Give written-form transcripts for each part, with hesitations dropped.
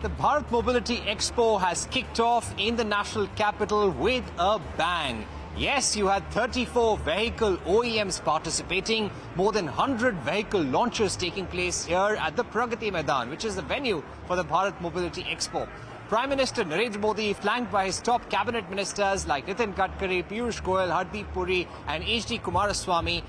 The Bharat Mobility Expo has kicked off in the national capital with a bang. Yes, you had 34 vehicle OEMs participating, more than 100 vehicle launches taking place here at the Pragati Maidan, which is the venue for the Bharat Mobility Expo. Prime Minister Narendra Modi, flanked by his top cabinet ministers like Nitin Gadkari, Piyush Goyal, Hardeep Puri and H.D. Kumaraswamy,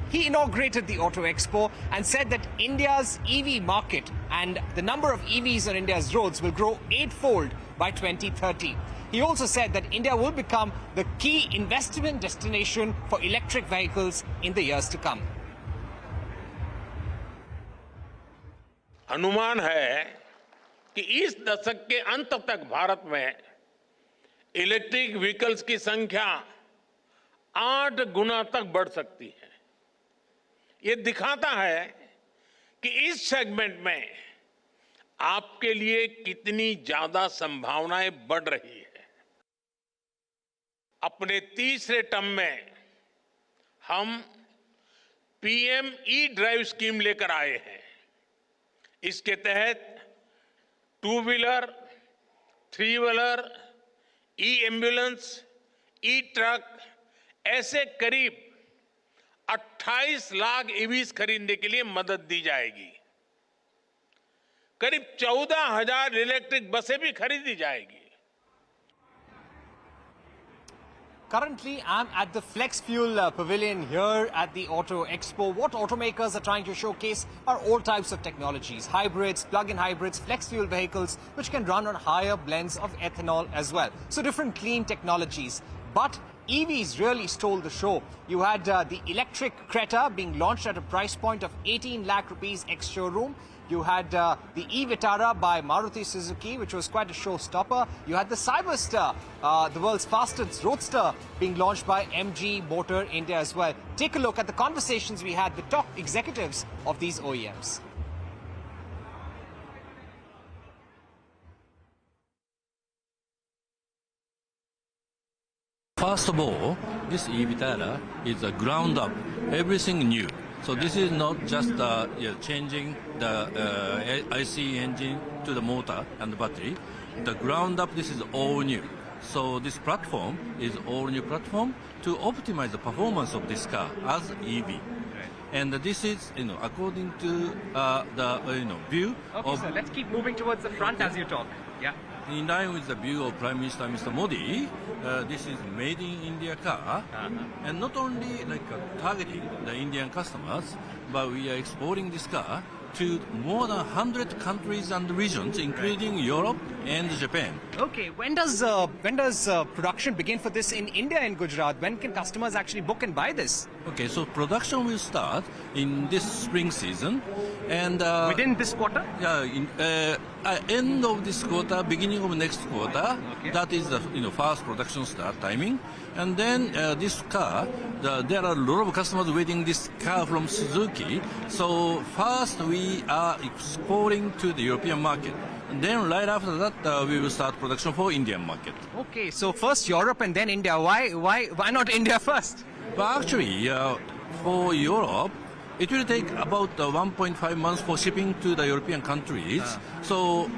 he inaugurated the Auto Expo and said that India's EV market and the number of EVs on India's roads will grow 8-fold by 2030. He also said that India will become the key investment destination for electric vehicles in the years to come. अनुमान है कि इस दशक के अंत तक भारत में electric vehicles की संख्या 8 गुना तक बढ़ सकती है। ये दिखाता है कि इस सेगमेंट में आपके लिए कितनी ज्यादा संभावनाएं बढ़ रही है। अपने तीसरे टर्म में हम पीएम ई ड्राइव स्कीम लेकर आए हैं। इसके तहत 2 व्हीलर, 3 व्हीलर, ई एम्बुलेंस, ई ट्रक ऐसे करीब 28 लाख ईवीज खरीदने के लिए मदद दी जाएगी। करीब 14,000 इलेक्ट्रिक बसें भी खरीदी जाएगी। Currently, I'm at the Flex Fuel Pavilion here at the Auto Expo. What automakers are trying to showcase are all types of technologies, hybrids, plug-in hybrids, flex fuel vehicles, which can run on higher blends of ethanol as well. So different clean technologies. But EVs really stole the show. You had the electric Creta being launched at a price point of 18 lakh rupees ex-showroom. You had the e-Vitara by Maruti Suzuki, which was quite a showstopper. You had the Cyberster, the world's fastest roadster, being launched by MG Motor India as well. Take a look at the conversations we had with top executives of these OEMs. First of all, this e-Vitara is a ground up, everything new. So this is not just changing the IC engine to the motor and the battery. The ground up, this is all new. So this platform is all new platform to optimize the performance of this car as EV. And this is, according to the view. Okay, so let's keep moving towards the front as you talk. Yeah. In line with the view of Prime Minister Mr. Modi, this is made in India car, and not only targeting the Indian customers, but we are exporting this car to more than 100 countries and regions, including Europe and Japan. Okay, when does production begin for this in India and Gujarat? When can customers actually book and buy this? Okay, so production will start in this spring season, and within this quarter? Yeah, in end of this quarter, beginning of next quarter. Okay. That is the first production start timing, and then this car, there are a lot of customers waiting this car from Suzuki. So first we are exporting to the European market. And then right after that, we will start production for Indian market. Okay, so first Europe and then India. Why not India first? But actually, for Europe, it will take about 1.5 months for shipping to the European countries. So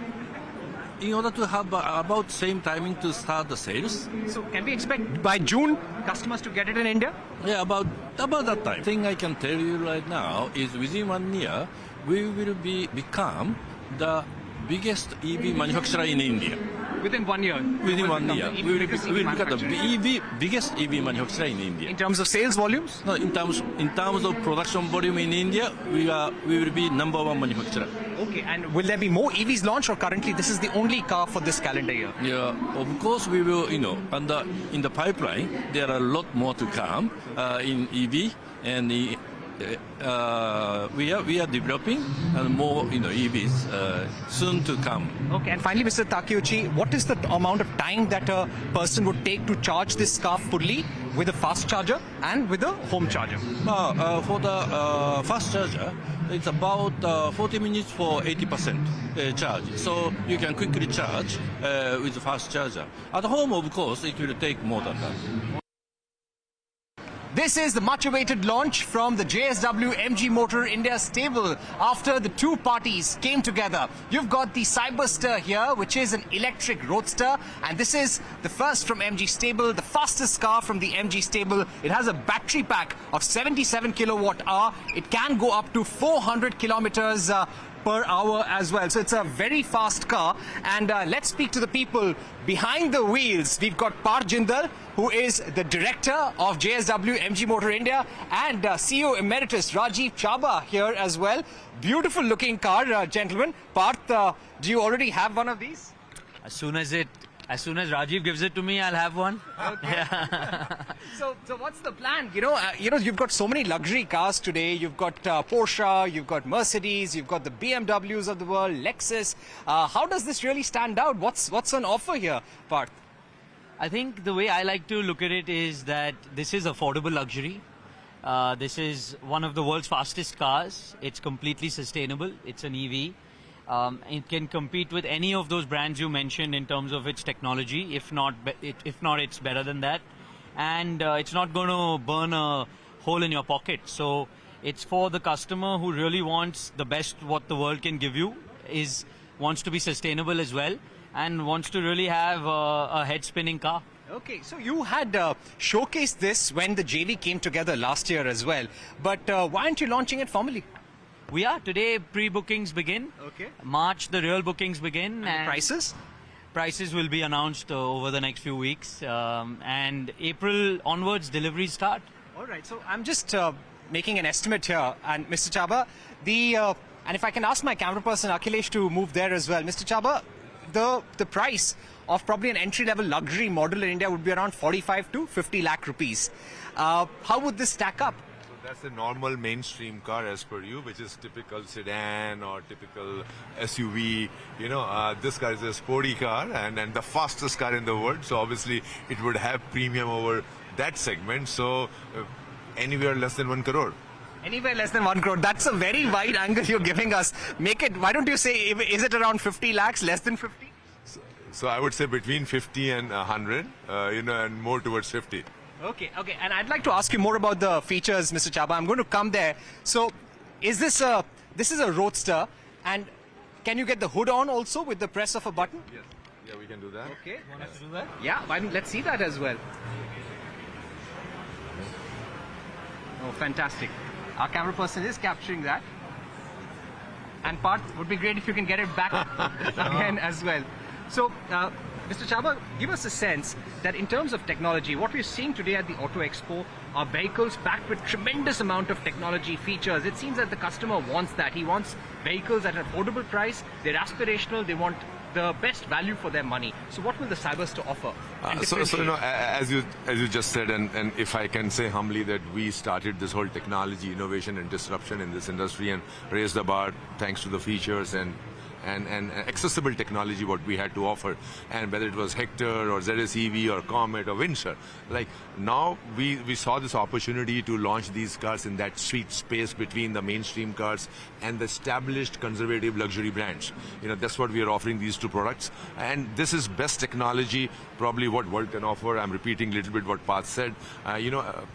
in order to have about same timing to start the sales. So can we expect by June customers to get it in India? Yeah, about that time. Thing I can tell you right now is within 1 year, we will become the biggest EV manufacturer in India. Within 1 year? Within 1 year. We will become the biggest EV manufacturer in India. In terms of sales volumes? No, in terms of production volume in India, we will be #1 manufacturer. Okay, and will there be more EVs launched, or currently this is the only car for this calendar year? Yeah, of course we will, in the pipeline, there are a lot more to come in EV, and we are developing more EVs soon to come. Okay, and finally, Mr. Takeuchi, what is the amount of time that a person would take to charge this car fully with a fast charger and with a home charger? For the fast charger, it's about 40 minutes for 80% charge. So you can quickly charge with a fast charger. At home, of course, it will take more than that. This is the much-awaited launch from the JSW MG Motor India stable after the two parties came together. You've got the Cyberster here, which is an electric roadster, and this is the first from MG stable, the fastest car from the MG stable. It has a battery pack of 77 kilowatt hour. It can go up to 400 kilometers per hour as well. So it's a very fast car. And let's speak to the people behind the wheels. We've got Parth Jindal, who is the director of JSW MG Motor India, and CEO Emeritus Rajiv Chaba here as well. Beautiful looking car, gentlemen. Parth, do you already have one of these? As soon as Rajiv gives it to me, I'll have one. Okay. Yeah. So what's the plan? You've got so many luxury cars today. You've got Porsche, you've got Mercedes, you've got the BMWs of the world, Lexus. How does this really stand out? What's on offer here, Parth? I think the way I like to look at it is that this is affordable luxury. This is one of the world's fastest cars. It's completely sustainable. It's an EV. It can compete with any of those brands you mentioned in terms of its technology. If not, it's better than that. And it's not going to burn a hole in your pocket. So it's for the customer who really wants the best what the world can give you, wants to be sustainable as well, and wants to really have a head-spinning car. Okay, so you had showcased this when the JV came together last year as well. But why aren't you launching it formally? We are. Today, pre-bookings begin. Okay. March, the real bookings begin. And prices? Prices will be announced over the next few weeks. And April onwards, deliveries start. All right. So I'm just making an estimate here. And Mr. Chaba, and if I can ask my camera person, Akhilesh, to move there as well. Mr. Chaba, the price of probably an entry-level luxury model in India would be around 45 to 50 lakh rupees. How would this stack up? That's the normal mainstream car as per you, which is typical sedan or typical SUV. This car is a sporty car and the fastest car in the world. So obviously it would have premium over that segment. So anywhere less than 1 crore. Anywhere less than 1 crore. That's a very wide angle you're giving us. Why don't you say, is it around 50 lakhs, less than 50? So I would say between 50 and 100, and more towards 50. Okay. And I'd like to ask you more about the features, Mr. Chaba. I'm going to come there. So, this is a roadster, and can you get the hood on also with the press of a button? Yes. Yeah, we can do that. Okay. Want us to do that? Yeah, let's see that as well. Oh, fantastic. Our camera person is capturing that. And Parth, would be great if you can get it back again as well. So, Mr. Chaba, give us a sense that in terms of technology, what we're seeing today at the Auto Expo are vehicles packed with tremendous amount of technology features. It seems that the customer wants that. He wants vehicles at an affordable price. They're aspirational. They want the best value for their money. So what will the Cyberster offer? As you just said, and if I can say humbly that we started this whole technology innovation and disruption in this industry and raised the bar thanks to the features and accessible technology what we had to offer, and whether it was Hector or ZS EV or Comet or Windsor, like now we saw this opportunity to launch these cars in that sweet space between the mainstream cars and the established conservative luxury brands. That's what we are offering, these two products, and this is best technology probably what world can offer. I'm repeating a little bit what Parth said.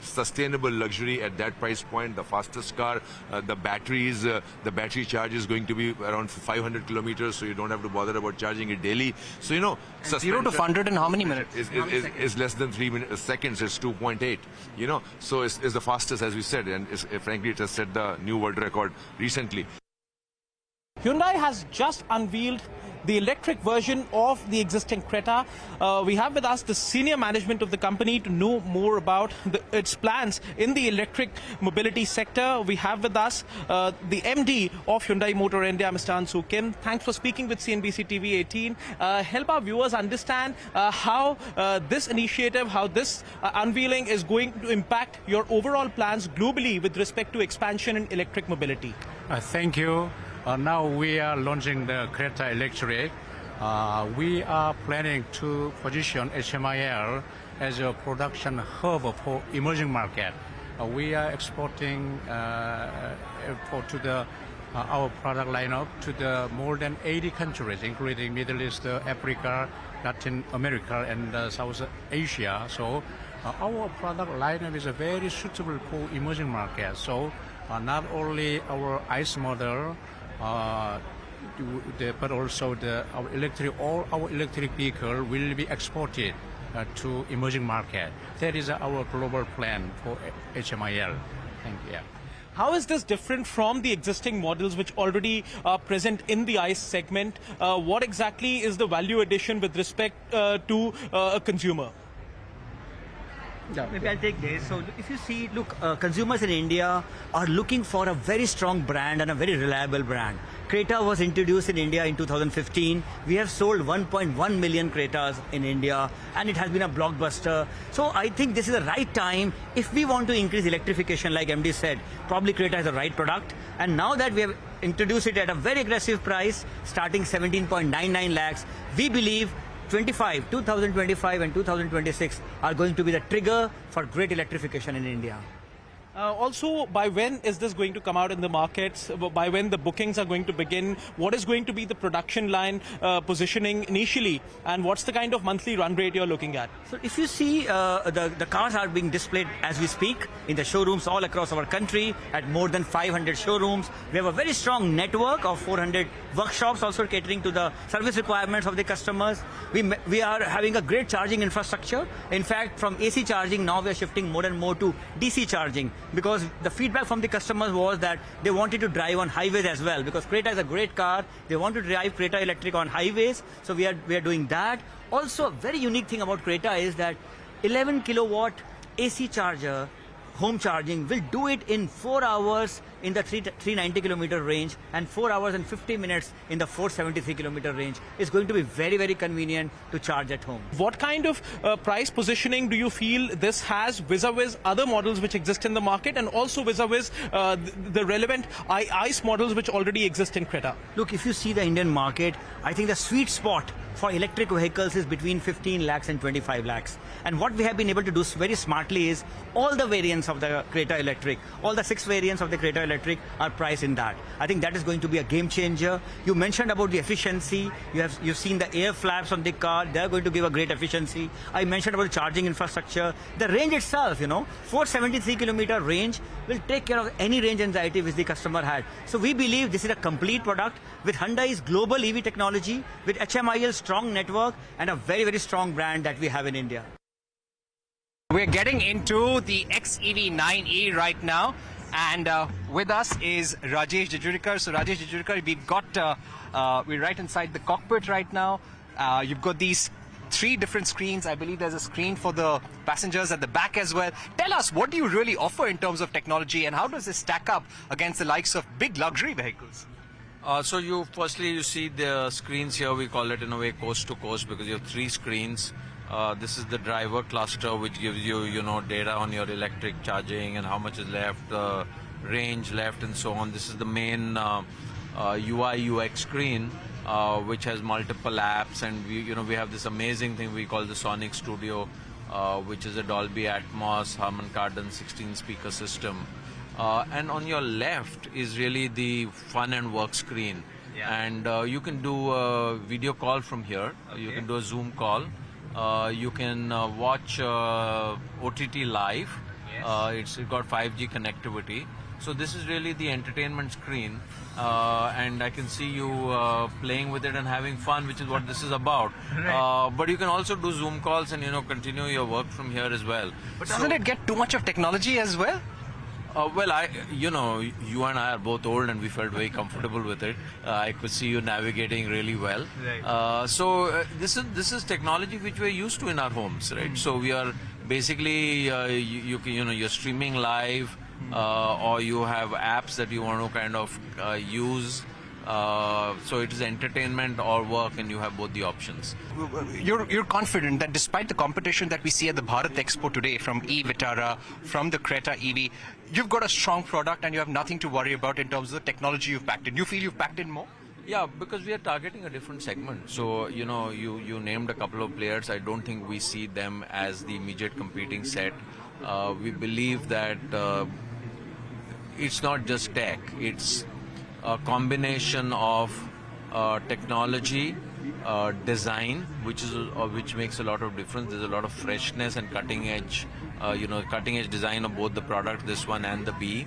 Sustainable luxury at that price point, the fastest car, the battery charge is going to be around 500 kilometers, so you don't have to bother about charging it daily. So 0 to 100 in how many minutes? Is less than 3 seconds. It's 2.8. So it's the fastest, as we said, and frankly it has set the new world record recently. Hyundai has just unveiled the electric version of the existing Creta. We have with us the senior management of the company to know more about its plans in the electric mobility sector. We have with us the MD of Hyundai Motor India, Mr. Ansu Kim. Thanks for speaking with CNBC-TV18. Help our viewers understand how this initiative, how this unveiling is going to impact your overall plans globally with respect to expansion in electric mobility. Thank you. Now we are launching the Creta Electric. We are planning to position HMIL as a production hub for emerging market. We are exporting our product lineup to the more than 80 countries, including Middle East, Africa, Latin America, and South Asia. So our product lineup is very suitable for emerging markets. So not only our ICE model, but also all our electric vehicle will be exported to emerging market. That is our global plan for HMIL. Thank you. How is this different from the existing models which already are present in the ICE segment? What exactly is the value addition with respect to a consumer? Maybe I'll take this. So if you see, look, consumers in India are looking for a very strong brand and a very reliable brand. Creta was introduced in India in 2015. We have sold 1.1 million Cretas in India, and it has been a blockbuster. So I think this is the right time. If we want to increase electrification, like MD said, probably Creta is the right product. And now that we have introduced it at a very aggressive price, starting 17.99 lakhs, we believe 2025 and 2026 are going to be the trigger for great electrification in India. Also, by when is this going to come out in the markets? By when the bookings are going to begin? What is going to be the production line positioning initially? And what's the kind of monthly run rate you're looking at? So if you see, the cars are being displayed as we speak in the showrooms all across our country at more than 500 showrooms. We have a very strong network of 400 workshops also catering to the service requirements of the customers. We are having a great charging infrastructure. In fact, from AC charging, now we are shifting more and more to DC charging, because the feedback from the customers was that they wanted to drive on highways as well, because Creta is a great car. They want to drive Creta Electric on highways, so we are doing that. Also, a very unique thing about Creta is that 11 kilowatt AC charger, home charging, will do it in 4 hours in the 390 kilometer range and 4 hours and 50 minutes in the 473 kilometer range. It's going to be very, very convenient to charge at home. What kind of price positioning do you feel this has vis-a-vis other models which exist in the market, and also vis-a-vis the relevant ICE models which already exist in Creta? Look, if you see the Indian market, I think the sweet spot for electric vehicles is between 15 lakhs and 25 lakhs. And what we have been able to do very smartly is all the variants of the Creta Electric, all the 6 variants of the Creta Electric are priced in that. I think that is going to be a game changer. You mentioned about the efficiency. You've seen the air flaps on the car. They're going to give a great efficiency. I mentioned about the charging infrastructure. The range itself, 473 kilometer range will take care of any range anxiety which the customer had. So we believe this is a complete product with Hyundai's global EV technology, with HMIL's strong network, and a very, very strong brand that we have in India. We're getting into the XEV9e right now, and with us is Rajesh Jejurikar. So Rajesh Jejurikar, we're right inside the cockpit right now. You've got these 3 different screens. I believe there's a screen for the passengers at the back as well. Tell us, what do you really offer in terms of technology, and how does this stack up against the likes of big luxury vehicles? So you see the screens here. We call it in a way coast to coast, because you have 3 screens. This is the driver cluster, which gives you, data on your electric charging and how much is left, range left, and so on. This is the main UI UX screen, which has multiple apps, and we have this amazing thing we call the Sonic Studio, which is a Dolby Atmos, Harman Kardon 16 speaker system. And on your left is really the fun and work screen. Yeah. And you can do a video call from here. Okay. You can do a Zoom call. You can watch OTT live. Yes. It's got 5G connectivity. So this is really the entertainment screen. And I can see you playing with it and having fun, which is what this is about. Right. But you can also do Zoom calls and, continue your work from here as well. But doesn't it get too much of technology as well? Well, you and I are both old, and we felt very comfortable with it. I could see you navigating really well. Right. This is technology which we're used to in our homes, right? So we are basically you're streaming live, or you have apps that you want to kind of use. So it is entertainment or work, and you have both the options. You're confident that despite the competition that we see at the Bharat Expo today from e-Vitara, from the Creta EV, you've got a strong product and you have nothing to worry about in terms of the technology you've packed in. You feel you've packed in more? Yeah, because we are targeting a different segment. So, you named a couple of players. I don't think we see them as the immediate competing set. We believe that it's not just tech. It's a combination of technology design, which makes a lot of difference. There's a lot of freshness and cutting edge design of both the product, this one and the B.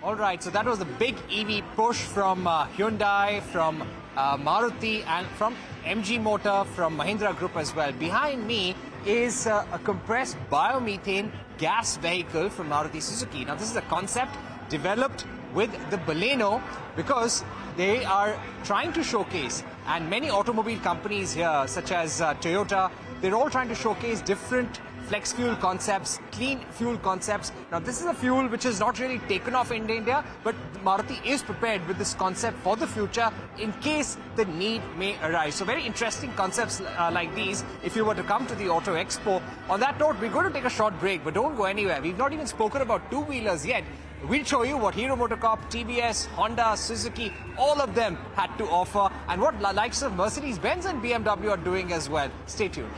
All right, so that was the big EV push from Hyundai, from Maruti, and from MG Motor, from Mahindra Group as well. Behind me is a compressed biomethane gas vehicle from Maruti Suzuki. Now, this is a concept developed with the Baleno because they are trying to showcase, and many automobile companies here, such as Toyota, they're all trying to showcase different flex fuel concepts, clean fuel concepts. Now, this is a fuel which is not really taken off in India, but Maruti is prepared with this concept for the future in case the need may arise. So very interesting concepts like these if you were to come to the Auto Expo. On that note, we're going to take a short break, but don't go anywhere. We've not even spoken about two-wheelers yet. We'll show you what Hero MotoCorp, TVS, Honda, Suzuki, all of them had to offer, and what the likes of Mercedes-Benz and BMW are doing as well. Stay tuned.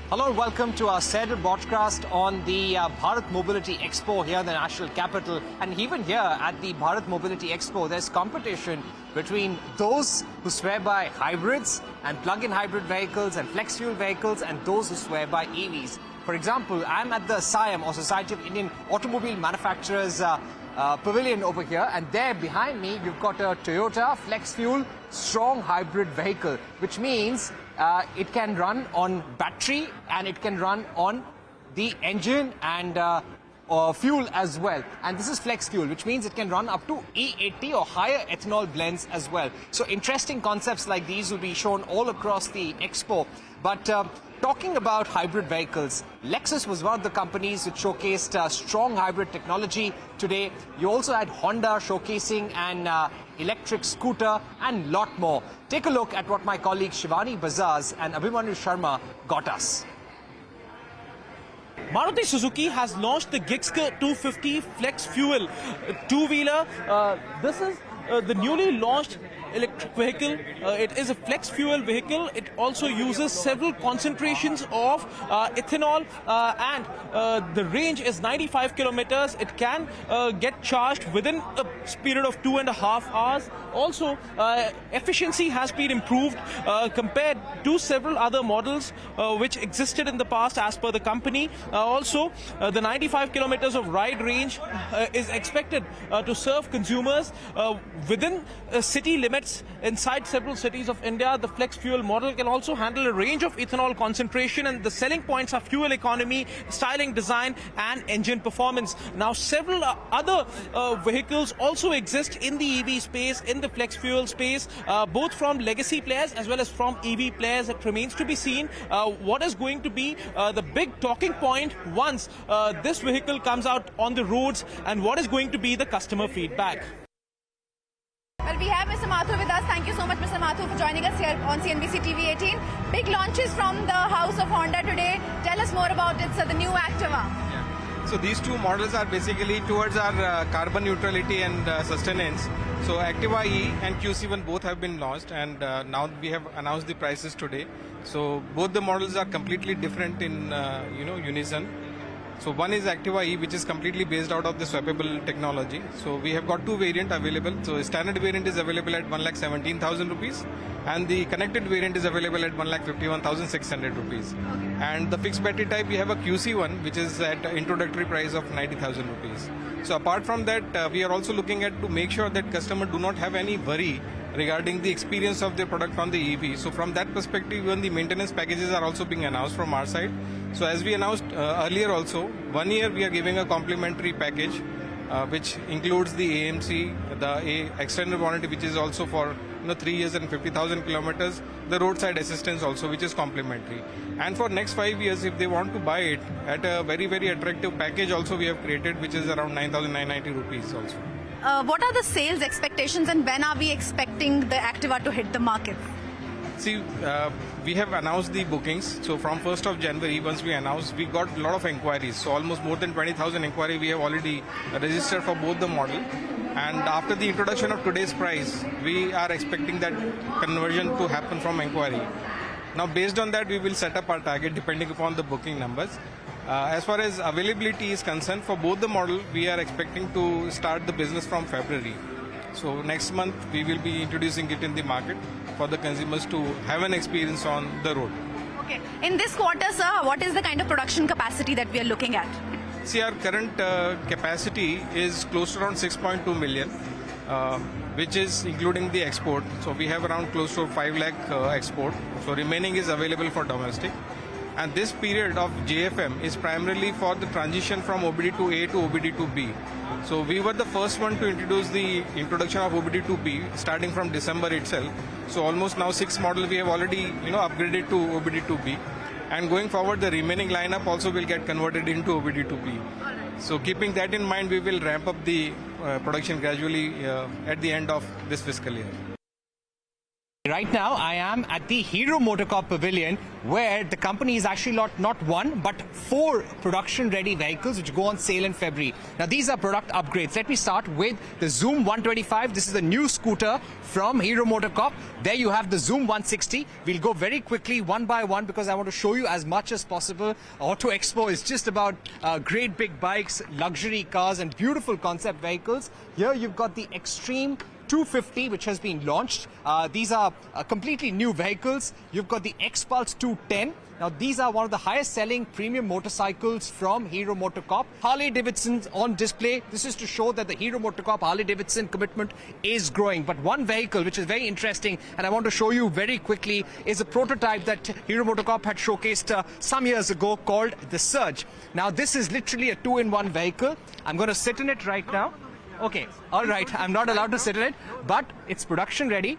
Hello and welcome to our scheduled broadcast on the Bharat Mobility Expo here in the national capital. And even here at the Bharat Mobility Expo, there's competition between those who swear by hybrids and plug-in hybrid vehicles and flex fuel vehicles and those who swear by EVs. For example, I'm at the SIAM, or Society of Indian Automobile Manufacturers pavilion over here, and there behind me you've got a Toyota flex fuel strong hybrid vehicle, which means it can run on battery and it can run on the engine and fuel as well. And this is flex fuel, which means it can run up to E80 or higher ethanol blends as well. So interesting concepts like these will be shown all across the expo. But talking about hybrid vehicles, Lexus was one of the companies which showcased strong hybrid technology today. You also had Honda showcasing an electric scooter and lot more. Take a look at what my colleagues Shivani Bajaj and Abhimanyu Sharma got us. Maruti Suzuki has launched the Gixxer 250 flex fuel two-wheeler. This is the newly launched electric vehicle. It is a flex fuel vehicle. It also uses several concentrations of ethanol and the range is 95 kilometers. It can get charged within a period of 2.5 hours. Also, efficiency has been improved compared to several other models which existed in the past as per the company. Also, the 95 kilometers of ride range is expected to serve consumers within city limits inside several cities of India. The flex fuel model can also handle a range of ethanol concentration, and the selling points are fuel economy, styling, design and engine performance. Now, several other vehicles also exist in the EV space, in the flex fuel space, both from legacy players as well as from EV players. It remains to be seen what is going to be the big talking point once this vehicle comes out on the roads, and what is going to be the customer feedback. Well, we have Mr. Mathur with us. Thank you so much, Mr. Mathur, for joining us here on CNBC-TV18. Big launches from the house of Honda today. Tell us more about it, sir, the new Activa. Yeah. So these two models are basically towards our carbon neutrality and sustenance. So Activa E and QC1 both have been launched, and now we have announced the prices today. So both the models are completely different in unison. So one is Activa E, which is completely based out of the swappable technology. So we have got two variants available. So standard variant is available at 1,17,000 rupees, and the connected variant is available at 1,51,600 rupees. And the fixed battery type, we have a QC1, which is at introductory price of 90,000 rupees. So apart from that, we are also looking at to make sure that customers do not have any worry regarding the experience of their product on the EV. So from that perspective, even the maintenance packages are also being announced from our side. So as we announced earlier also, 1 year we are giving a complimentary package which includes the AMC, the extended warranty, which is also for 3 years and 50,000 kilometers, the roadside assistance also, which is complimentary. And for next 5 years, if they want to buy it at a very, very attractive package also we have created, which is around 9,990 rupees also. What are the sales expectations, and when are we expecting the Activa to hit the market? See, we have announced the bookings. So from 1st of January, once we announced, we got a lot of inquiries. So almost more than 20,000 inquiries we have already registered for both the model. And after the introduction of today's price, we are expecting that conversion to happen from inquiry. Now, based on that, we will set up our target depending upon the booking numbers. As far as availability is concerned, for both the model, we are expecting to start the business from February. So next month, we will be introducing it in the market for the consumers to have an experience on the road. Okay. In this quarter, sir, what is the kind of production capacity that we are looking at? See, our current capacity is close to around 6.2 million, which is including the export. So we have around close to 5 lakh export. So remaining is available for domestic. And this period of JFM is primarily for the transition from OBD2A to OBD2B. So we were the first one to introduce the introduction of OBD2B starting from December itself. So almost now 6 models we have already upgraded to OBD2B. And going forward, the remaining lineup also will get converted into OBD2B. So keeping that in mind, we will ramp up the production gradually at the end of this fiscal year. Right now, I am at the Hero MotoCorp Pavilion, where the company is actually not one, but 4 production-ready vehicles which go on sale in February. Now, these are product upgrades. Let me start with the Zoom 125. This is a new scooter from Hero MotoCorp. There you have the Zoom 160. We'll go very quickly one by one because I want to show you as much as possible. Auto Expo is just about great big bikes, luxury cars, and beautiful concept vehicles. Here you've got the Extreme 250, which has been launched. These are completely new vehicles. You've got the X-Pulse 210. Now, these are one of the highest selling premium motorcycles from Hero MotoCorp. Harley-Davidson's on display. This is to show that the Hero MotoCorp Harley-Davidson commitment is growing. But one vehicle which is very interesting, and I want to show you very quickly, is a prototype that Hero MotoCorp had showcased some years ago called the Surge. Now, this is literally a 2-in-1 vehicle. I'm going to sit in it right now. Okay, all right, I'm not allowed to sit in it, but it's production ready.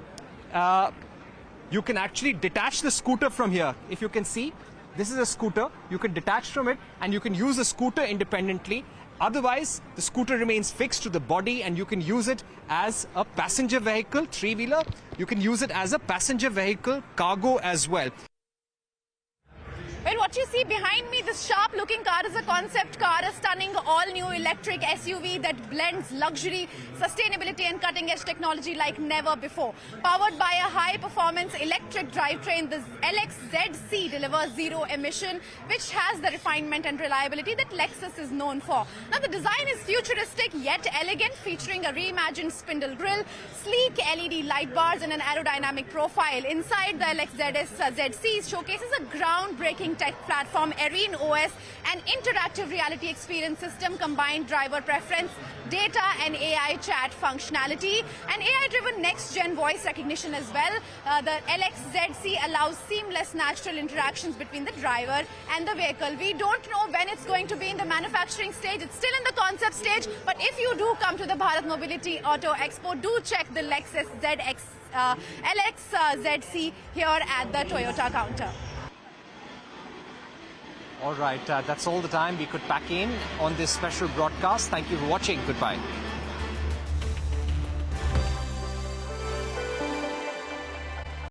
You can actually detach the scooter from here. If you can see, this is a scooter. You can detach from it and you can use the scooter independently. Otherwise, the scooter remains fixed to the body and you can use it as a passenger vehicle, 3-wheeler. You can use it as a passenger vehicle, cargo as well. Well, what you see behind me, this sharp-looking car is a concept car, a stunning all-new electric SUV that blends luxury, sustainability and cutting-edge technology like never before. Powered by a high-performance electric drivetrain, the LXZC delivers zero emission, which has the refinement and reliability that Lexus is known for. Now, the design is futuristic yet elegant, featuring a reimagined spindle grille, sleek LED light bars and an aerodynamic profile. Inside, the LXZC showcases a groundbreaking tech platform, Arene OS, an interactive reality experience system, combined driver preference, data and AI chat functionality, and AI-driven next-gen voice recognition as well. The LXZC allows seamless natural interactions between the driver and the vehicle. We don't know when it's going to be in the manufacturing stage. It's still in the concept stage, but if you do come to the Bharat Mobility Auto Expo, do check the Lexus LXZC here at the Toyota counter. All right, that's all the time we could pack in on this special broadcast. Thank you for watching. Goodbye.